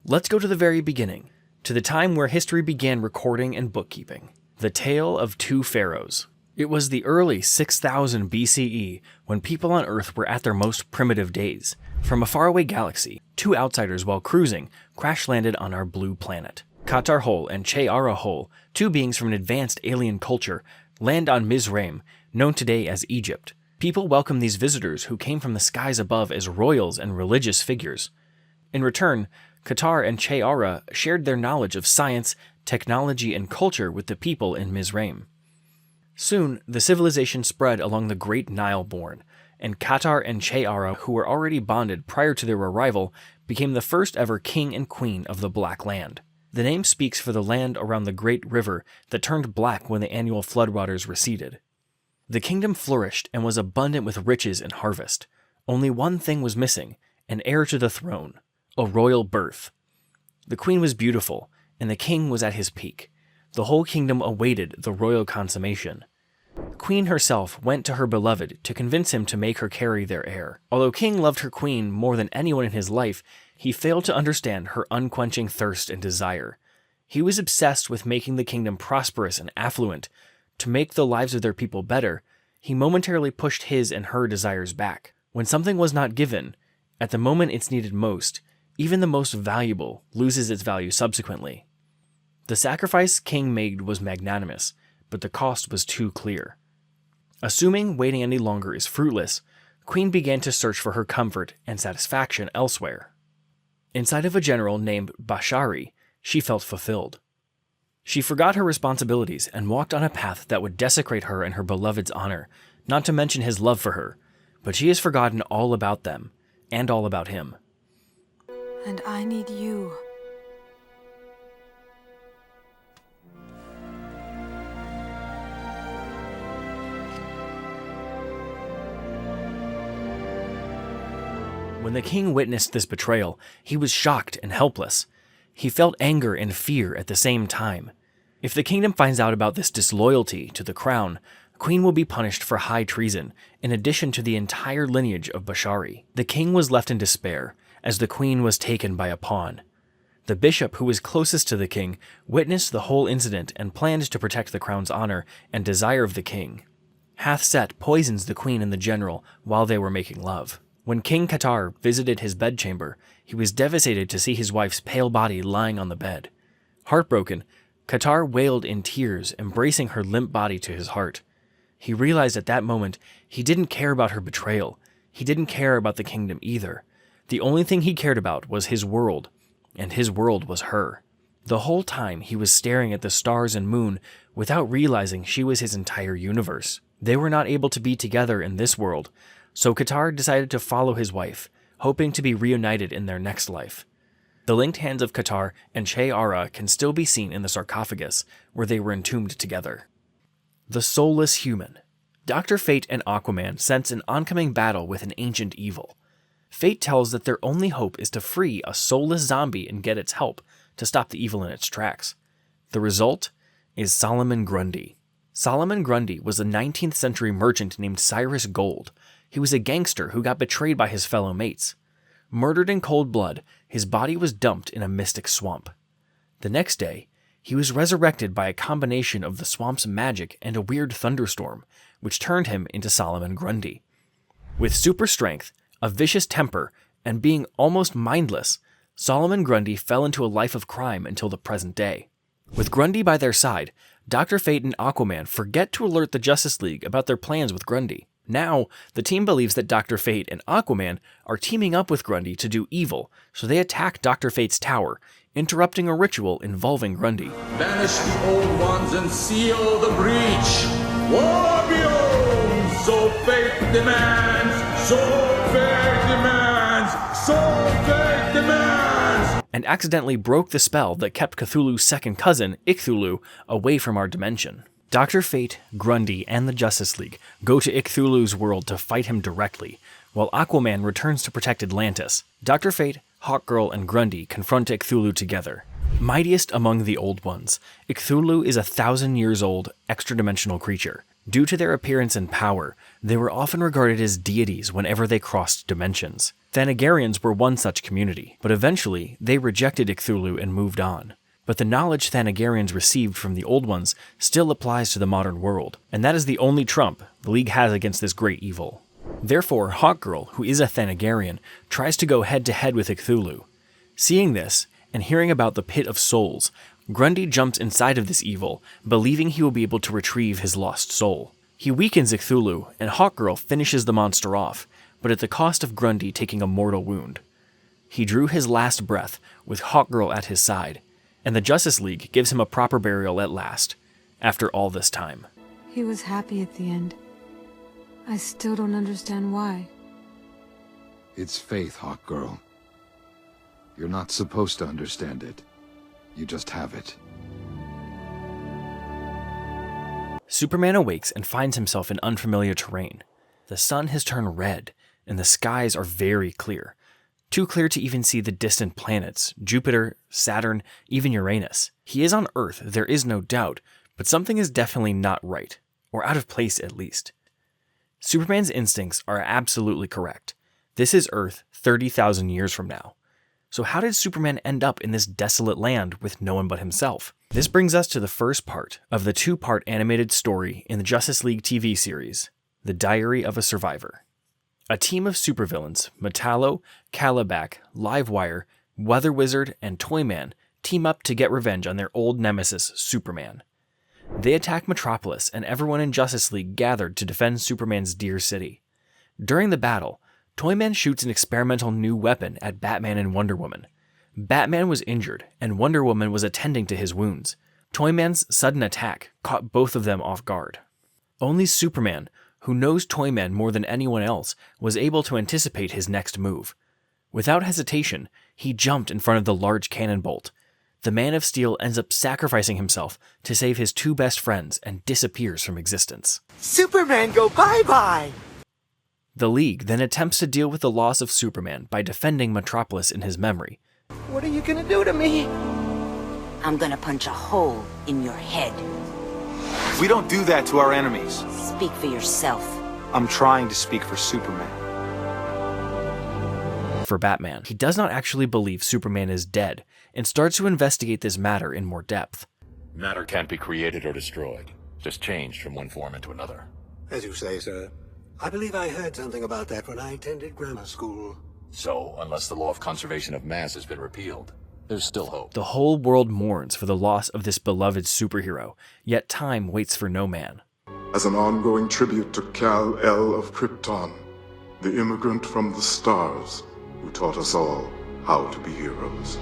Let's go to the very beginning, to the time where history began recording and bookkeeping. The Tale of Two Pharaohs. It was the early 6000 BCE when people on Earth were at their most primitive days. From a faraway galaxy, two outsiders while cruising crash-landed on our blue planet. Chayera-Hol and Chayera-Hol, two beings from an advanced alien culture, land on Mizraim, known today as Egypt. People welcome these visitors who came from the skies above as royals and religious figures. In return, Qatar and Chayera shared their knowledge of science, technology, and culture with the people in Mizraim. Soon, the civilization spread along the Great Nile Bourne, and Qatar and Chayera, who were already bonded prior to their arrival, became the first ever king and queen of the Black Land. The name speaks for the land around the Great River that turned black when the annual floodwaters receded. The kingdom flourished and was abundant with riches and harvest. Only one thing was missing, an heir to the throne, a royal birth. The queen was beautiful, and the king was at his peak. The whole kingdom awaited the royal consummation. The queen herself went to her beloved to convince him to make her carry their heir. Although King loved her queen more than anyone in his life, he failed to understand her unquenching thirst and desire. He was obsessed with making the kingdom prosperous and affluent. To make the lives of their people better, he momentarily pushed his and her desires back. When something was not given, at the moment it's needed most, even the most valuable loses its value subsequently. The sacrifice King made was magnanimous, but the cost was too clear. Assuming waiting any longer is fruitless, Queen began to search for her comfort and satisfaction elsewhere. Inside of a general named Bashari, she felt fulfilled. She forgot her responsibilities and walked on a path that would desecrate her and her beloved's honor, not to mention his love for her, but she has forgotten all about them, and all about him. And I need you. When the king witnessed this betrayal, he was shocked and helpless. He felt anger and fear at the same time. If the kingdom finds out about this disloyalty to the crown, the queen will be punished for high treason, in addition to the entire lineage of Bashari. The king was left in despair, as the queen was taken by a pawn. The bishop, who was closest to the king, witnessed the whole incident and planned to protect the crown's honor and desire of the king. Hath-Set poisons the queen and the general while they were making love. When King Qatar visited his bedchamber, he was devastated to see his wife's pale body lying on the bed. Heartbroken, Qatar wailed in tears, embracing her limp body to his heart. He realized at that moment he didn't care about her betrayal. He didn't care about the kingdom either. The only thing he cared about was his world, and his world was her. The whole time he was staring at the stars and moon without realizing she was his entire universe. They were not able to be together in this world, so Qatar decided to follow his wife, hoping to be reunited in their next life. The linked hands of Qatar and Chayera can still be seen in the sarcophagus, where they were entombed together. The Soulless Human. Dr. Fate and Aquaman sense an oncoming battle with an ancient evil. Fate tells that their only hope is to free a soulless zombie and get its help to stop the evil in its tracks. The result is Solomon Grundy. Solomon Grundy was a 19th century merchant named Cyrus Gold. He was a gangster who got betrayed by his fellow mates. Murdered in cold blood, his body was dumped in a mystic swamp. The next day, he was resurrected by a combination of the swamp's magic and a weird thunderstorm, which turned him into Solomon Grundy. With super strength, a vicious temper, and being almost mindless, Solomon Grundy fell into a life of crime until the present day. With Grundy by their side, Dr. Fate and Aquaman forget to alert the Justice League about their plans with Grundy. Now, the team believes that Dr. Fate and Aquaman are teaming up with Grundy to do evil, so they attack Dr. Fate's tower, interrupting a ritual involving Grundy. Banish the old ones and seal the breach! War beyond! So fate demands! So fate demands! So fate demands! And accidentally broke the spell that kept Cthulhu's second cousin, Icthulu, away from our dimension. Dr. Fate, Grundy, and the Justice League go to Icthulu's world to fight him directly, while Aquaman returns to protect Atlantis. Dr. Fate, Hawkgirl, and Grundy confront Icthulu together. Mightiest among the Old Ones, Icthulu is a 1,000 years old, extra-dimensional creature. Due to their appearance and power, they were often regarded as deities whenever they crossed dimensions. Thanagarians were one such community, but eventually they rejected Cthulhu and moved on. But the knowledge Thanagarians received from the Old Ones still applies to the modern world, and that is the only trump the League has against this great evil. Therefore, Hawkgirl, who is a Thanagarian, tries to go head-to-head with Cthulhu. Seeing this, and hearing about the Pit of Souls, Grundy jumps inside of this evil, believing he will be able to retrieve his lost soul. He weakens Cthulhu, and Hawkgirl finishes the monster off, but at the cost of Grundy taking a mortal wound. He drew his last breath with Hawkgirl at his side, and the Justice League gives him a proper burial at last, after all this time. He was happy at the end. I still don't understand why. It's faith, Hawkgirl. You're not supposed to understand it. You just have it. Superman awakes and finds himself in unfamiliar terrain. The sun has turned red, and the skies are very clear. Too clear to even see the distant planets, Jupiter, Saturn, even Uranus. He is on Earth, there is no doubt, but something is definitely not right, or out of place at least. Superman's instincts are absolutely correct. This is Earth 30,000 years from now. So how did Superman end up in this desolate land with no one but himself? This brings us to the first part of the two-part animated story in the Justice League TV series, The Diary of a Survivor. A team of supervillains, Metallo, Calabac, Livewire, Weather Wizard, and Toyman team up to get revenge on their old nemesis, Superman. They attack Metropolis, and everyone in Justice League gathered to defend Superman's dear city. During the battle, Toyman shoots an experimental new weapon at Batman and Wonder Woman. Batman was injured, and Wonder Woman was attending to his wounds. Toyman's sudden attack caught both of them off guard. Only Superman, who knows Toyman more than anyone else, was able to anticipate his next move. Without hesitation, he jumped in front of the large cannon bolt. The Man of Steel ends up sacrificing himself to save his two best friends and disappears from existence. Superman, go bye-bye! The League then attempts to deal with the loss of Superman by defending Metropolis in his memory. What are you gonna do to me? I'm gonna punch a hole in your head. We don't do that to our enemies. Speak for yourself. I'm trying to speak for Superman. For Batman, he does not actually believe Superman is dead and starts to investigate this matter in more depth. Matter can't be created or destroyed, just changed from one form into another. As you say, sir. I believe I heard something about that when I attended grammar school. So, unless the law of conservation of mass has been repealed, there's still hope. The whole world mourns for the loss of this beloved superhero, yet time waits for no man. As an ongoing tribute to Kal-El of Krypton, the immigrant from the stars who taught us all how to be heroes.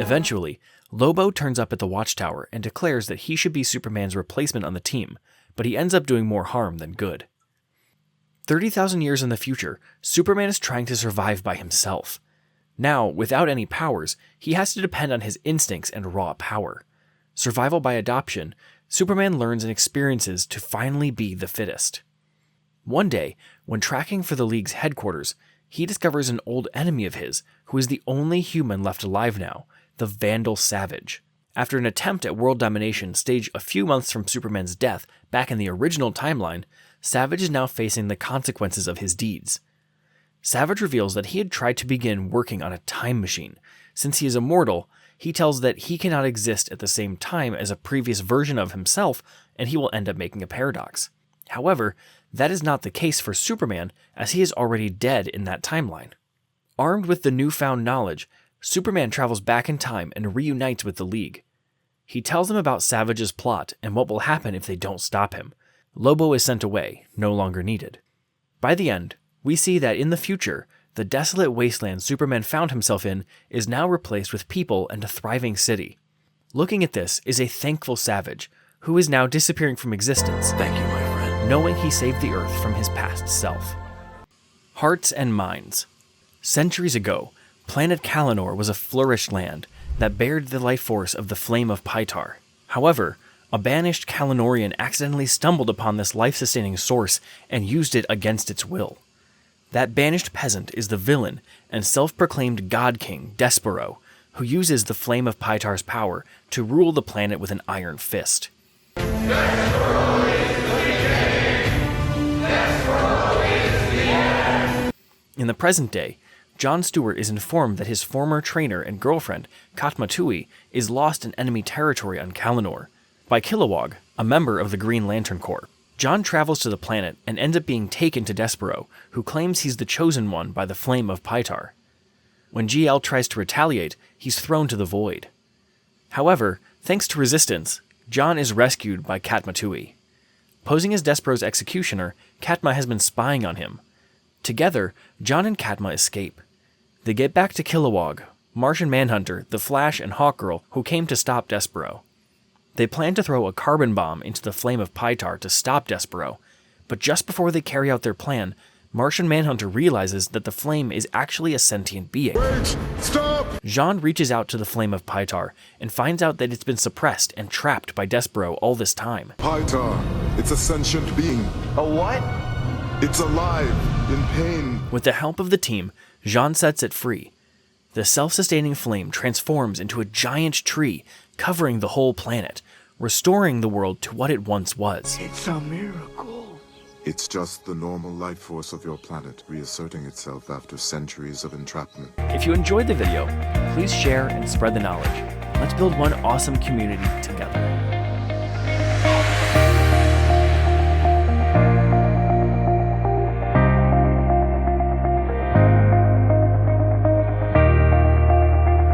Eventually, Lobo turns up at the Watchtower and declares that he should be Superman's replacement on the team, but he ends up doing more harm than good. 30,000 years in the future, Superman is trying to survive by himself. Now, without any powers, he has to depend on his instincts and raw power. Survival by adoption, Superman learns and experiences to finally be the fittest. One day, when tracking for the League's headquarters, he discovers an old enemy of his who is the only human left alive now, the Vandal Savage. After an attempt at world domination staged a few months from Superman's death back in the original timeline, Savage is now facing the consequences of his deeds. Savage reveals that he had tried to begin working on a time machine. Since he is immortal, he tells that he cannot exist at the same time as a previous version of himself, and he will end up making a paradox. However, that is not the case for Superman, as he is already dead in that timeline. Armed with the newfound knowledge, Superman travels back in time and reunites with the League. He tells them about Savage's plot and what will happen if they don't stop him. Lobo is sent away, no longer needed. By the end, we see that in the future, the desolate wasteland Superman found himself in is now replaced with people and a thriving city. Looking at this is a thankful Savage, who is now disappearing from existence. Thank you, my friend. Knowing he saved the Earth from his past self. Hearts and minds. Centuries ago, planet Kalinor was a flourished land that bared the life force of the flame of Pytar. However, a banished Kalinorian accidentally stumbled upon this life-sustaining source and used it against its will. That banished peasant is the villain and self-proclaimed God King, Despero, who uses the flame of Pytar's power to rule the planet with an iron fist. In the present day, Jon Stewart is informed that his former trainer and girlfriend, Katma Tui, is lost in enemy territory on Kalinor by Kilowog, a member of the Green Lantern Corps. Jon travels to the planet and ends up being taken to Despero, who claims he's the chosen one by the flame of Pytar. When GL tries to retaliate, he's thrown to the void. However, thanks to resistance, Jon is rescued by Katma Tui. Posing as Despero's executioner, Katma has been spying on him. Together, Jon and Katma escape. They get back to Kilowog, Martian Manhunter, the Flash, and Hawkgirl who came to stop Despero. They plan to throw a carbon bomb into the flame of Pytar to stop Despero, but just before they carry out their plan, Martian Manhunter realizes that the flame is actually a sentient being. Wait! Stop! Jon reaches out to the flame of Pytar and finds out that it's been suppressed and trapped by Despero all this time. Pytar, it's a sentient being. A what? It's alive, in pain. With the help of the team, Jon sets it free. The self-sustaining flame transforms into a giant tree, covering the whole planet, restoring the world to what it once was. It's a miracle. It's just the normal life force of your planet reasserting itself after centuries of entrapment. If you enjoyed the video, please share and spread the knowledge. Let's build one awesome community together.